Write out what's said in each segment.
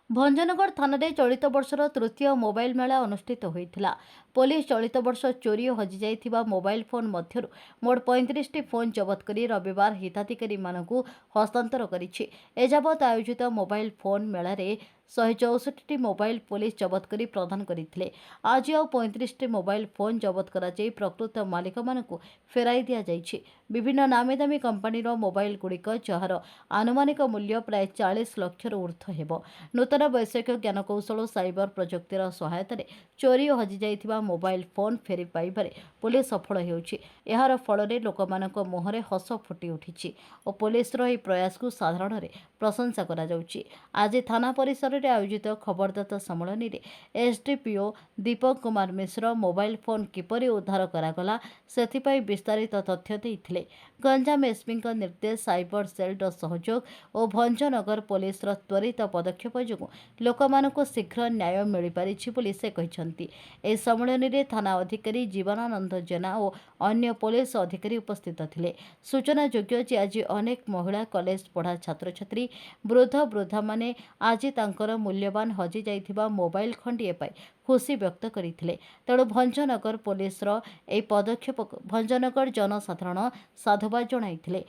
भंजनगढ़ थाना चलित वर्षर तृतीय मोबाइल मेला अनुष्ठित होता। पुलिस चलित वर्ष चोरी और हजि जाइथिबा मोबाइल फोन मध्यरु मोट 35 टी फोन जबत करी रविवार हिताधिकारी मानकु हस्तांतर करिछि। एजाबत आयोजित मोबाइल फोन मेला रे 164 टी मोबाइल पुलिस जबत करी प्रदान करथिले। आज आ 35 टी मोबाइल फोन जबत करा जाई प्रकृत मालिक मानकु फेराई दिया जाइछि। विभिन्न नामी दामी कंपनीर मोबाइल गुड़िक जहार आनुमानिक मूल्य प्राय 40 लाख ऊर्ध्व हेबो। नूतन वैषयिक ज्ञानकौशल साइबर प्रजुक्तिर सहायतार चोरी और हजि जाइथिबा मोबाइल फोन फेरी पाइबारे पुलिस सफल हेउछि। एहार फलरे लोकमानक मुहरे हस फुटी उठिछि और पुलिसर ଏହି प्रयासକୁ ସାଧାରଣରେ ପ୍ରଶଂସା କରାଯାଉଛି। ଆଜି ଥାନା ପରିସରରେ ଆୟୋଜିତ ଖବରଦାତା ସମ୍ମିଳନୀରେ SDPO Deepak Kumar Mishra mobile phone କିପରି ଉଦ୍ଧାର କରାଗଲା ସେଥିପାଇଁ ବିସ୍ତାରିତ ତଥ୍ୟ ଦେଇଥିଲେ। ଗଞ୍ଜାମ ଏସ୍ପିଙ୍କ ନିର୍ଦ୍ଦେଶ, ସାଇବର ସେଲ୍ର ସହଯୋଗ ଓ ଭଞ୍ଜନଗର ପୋଲିସର ତ୍ୱରିତ ପଦକ୍ଷେପ ଯୋଗୁଁ ଲୋକମାନଙ୍କୁ ଶୀଘ୍ର ନ୍ୟାୟ ମିଳିପାରିଛି ବୋଲି ସେ କହିଛନ୍ତି। ଏହି ସମ୍ମିଳନୀରେ ଥାନା ଅଧିକାରୀ ଜୀବନାନନ୍ଦ ଜେନା ଓ ଅନ୍ୟ ପୋଲିସ ଅଧିକାରୀ ଉପସ୍ଥିତ ଥିଲେ। ସୂଚନାଯୋଗ୍ୟ ଯେ ଆଜି ଅନେକ ମହିଳା କଲେଜ ପଢ଼ା ଛାତ୍ରଛାତ୍ରୀ ବୃଦ୍ଧ ବୃଦ୍ଧାମାନେ ଆଜି ତାଙ୍କର ମୂଲ୍ୟବାନ ହଜି ଯାଇଥିବା ମୋବାଇଲ ଖଣ୍ଡିଏ ପାଇ ଖୁସି ବ୍ୟକ୍ତ କରିଥିଲେ। ତେଣୁ ଭଞ୍ଜନଗର ପୋଲିସର ଏହି ପଦକ୍ଷେପକୁ ଭଞ୍ଜନଗର ଜନସାଧାରଣ ସାଧୁବାଦ ଜଣାଇଥିଲେ।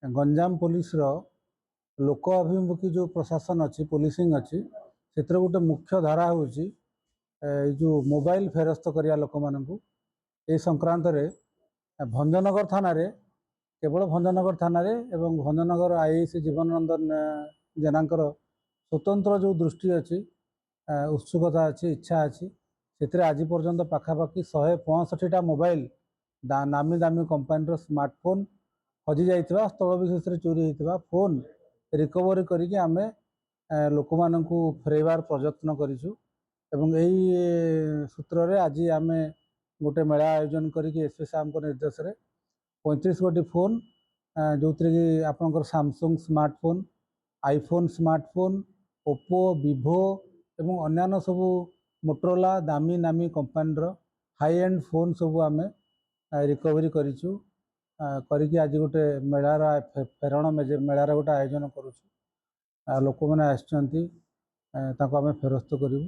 गंजाम पुलिस लोक अभिमुखी जो प्रशासन अच्छी पुलिसिंग अच्छी से गोटे मुख्य धारा हूँ जो मोबाइल फेरस्त करिया लोक मानू ए संक्रांत रे भंजनगर थाना रे केवल भंजनगर थाना रे एवं भंजनगर आईसी जीवनानंदन जेनाकर स्वतंत्र जो दृष्टि अच्छी उत्सुकता अच्छी इच्छा अच्छी से आज पर्यंत पाखापाखि 165टा मोबाइल नामी दामी कंपानी स्मार्टफोन हजि जाइथिबा स्थल विशेष चोरी होता फोन रिकवरी करिक आमे लोक मानू फेरबार प्रयत्न करिछु। एवं यही सूत्र रे आज आमे गोटे मेला आयोजन करिक एसपी साहब निर्देश रे 35 गोटी फोन जो कि आपनकर Samsung smartphone, iPhone smartphone, Oppo, विभो एवं अन्यान्य सब मोटरोला दामी नामी कंपानी हाई एंड फोन सब आमे रिकवरी करिछु। करिकी आज गोटे मेलार फेरण मेलार गोटे आयोजन करुछु। लोक मैंने आसचंती ताको आमे फेरस्त करू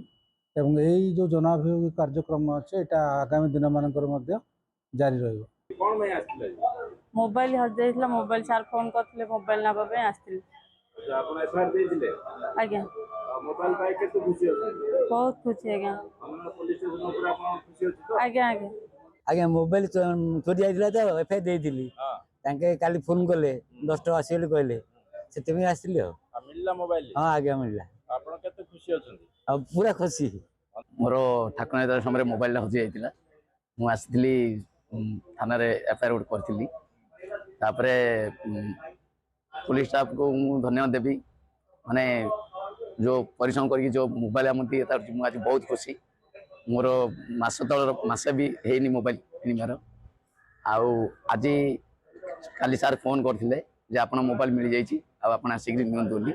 एवं यही जो जनाभिमुखी कार्यक्रम अच्छे यहाँ आगामी दिन मानकर जारी रहिबो। कौन मैं आस्थिले मोबाइल हज जाइथिला मोबाइल सार फोन करथिले मोबाइल नाबा पे आस्थिले। अच्छा आपण एफआईआर दे दिले आज्ञा मोबाइल पाई केते खुशी होते बहुत खुशी आज्ञा हमन पुलिस स्टेशन ऊपर आपण खुशी होती तो आज्ञा आज्ञा आज्ञा मोबाइल चोरी आइला तो एफआईआर दे दिली हां तांके काली फोन करले 10 टका आसीले कहले सेते में आस्थिले हो मिलला मोबाइल हां आज्ञा मिलला आपण केते खुशी होचंदी अब पूरा खुशी मोर ठाकुर दादा समय मोबाइल हजि जाइतिला मु आसिली थाना रे एफआईआर उठ करथिली तापरे पुलिस स्टाफ को मु धन्यवाद देबी माने जो परिश्रम करके जो मोबाइल आमती मु आज बहुत खुशी मोर मास तल मासे भी हेनी मोबाइल किनिबार आउ आज काली सार फोन करथिले जे आपण मोबाइल मिल जाइछि आ आपण आसिक नियंतु बोली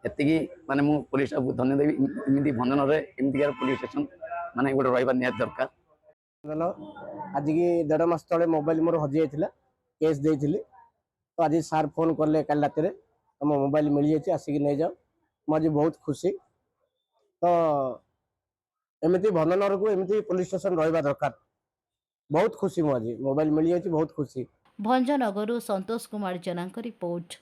एतिकी माने मु पुलिस स्टाफ धन्यवाद देबी इमिति भंजन रे इमितिकार पुलिस स्टेशन माने गोटे रहिबा नियत दरकार। आज की 1.5 मास तले मोबाइल मोर हजि जाइथिला केस देइथिली तो आज सार फोन करले काल रात रे तुम मोबाइल मिल जाइछि आसिक नै जाओ मुझे बहुत खुशी तो एमती भंजनगर को एमती पुलिस स्टेशन रहिबा दरकार बहुत खुशी मुझे मोबाइल मिल जाइछि बहुत खुशी। भंजनगरु संतोष कुमार जेना रिपोर्ट।